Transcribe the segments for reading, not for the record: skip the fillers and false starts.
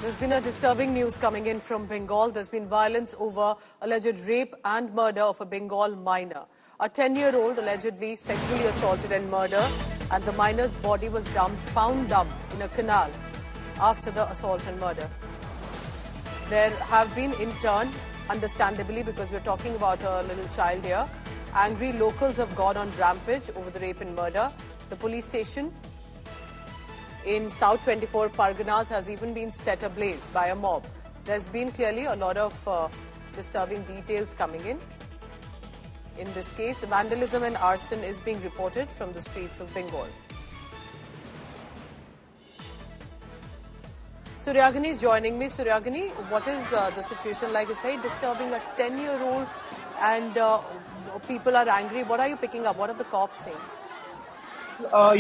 There's been a disturbing news coming in from Bengal. There's been violence over alleged rape and murder of a Bengal minor. A 10-year-old allegedly sexually assaulted and murdered, and the minor's body was found dumped in a canal after the assault and murder. There have been, in turn, understandably, because we're talking about a little child here, angry locals have gone on rampage over the rape and murder. The police station in South 24 Parganas has even been set ablaze by a mob. There's been clearly a lot of disturbing details coming in. In this case, vandalism and arson is being reported from the streets of Bengal. Suryagini is joining me. Suryagini, what is the situation like? It's very disturbing. A 10-year-old and people are angry. What are you picking up? What are the cops saying? A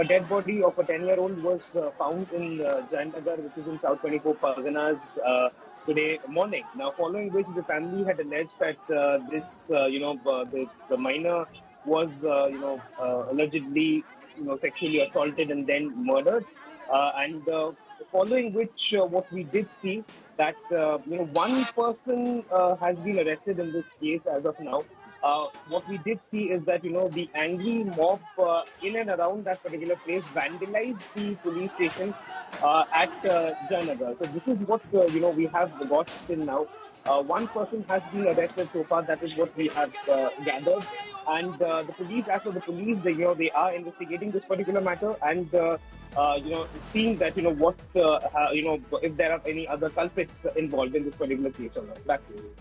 dead body of a 10-year-old was found in Jayanagar, which is in South 24 Parganas, today morning. Now, following which the family had alleged that the minor was, allegedly, sexually assaulted and then murdered. Following which, what we did see that, one person has been arrested in this case as of now. What we did see is that, the angry mob in and around that particular place vandalized the police station at Jayanagar. So this is what, we have got till now. One person has been arrested so far. That is what we have gathered. And the police, as for the police, they are investigating this particular matter and, seeing that, if there are any other culprits involved in this particular case or not. Back to you.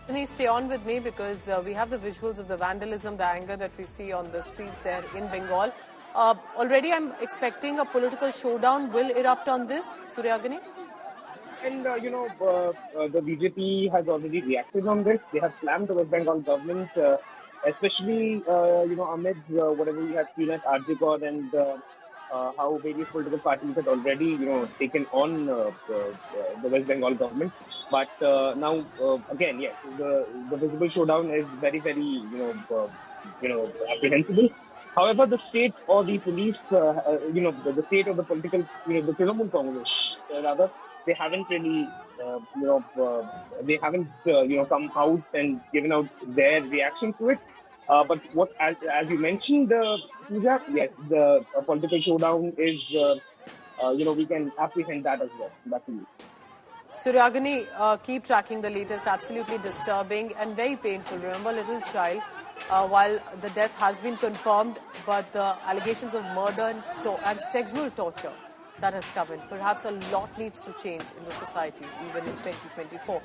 Please stay on with me because we have the visuals of the vandalism, the anger that we see on the streets there in Bengal. Already I'm expecting a political showdown will erupt on this, Suryagini? And, the BJP has already reacted on this. They have slammed the West Bengal government, especially, amid whatever we have seen at RJ Kaur and how various political parties had already, taken on the West Bengal government. But now, again, yes, the visible showdown is very, very, apprehensible. However, the state or the police, the state of the political, the Trinamool Congress, rather, they haven't really, come out and given out their reactions to it. But what, as you mentioned, Pooja, yes, the political showdown is, we can apprehend that as well. Back to you. Suryagini, keep tracking the latest. Absolutely disturbing and very painful. Remember, little child, while the death has been confirmed, but the allegations of murder and sexual torture that has come in. Perhaps a lot needs to change in the society, even in 2024.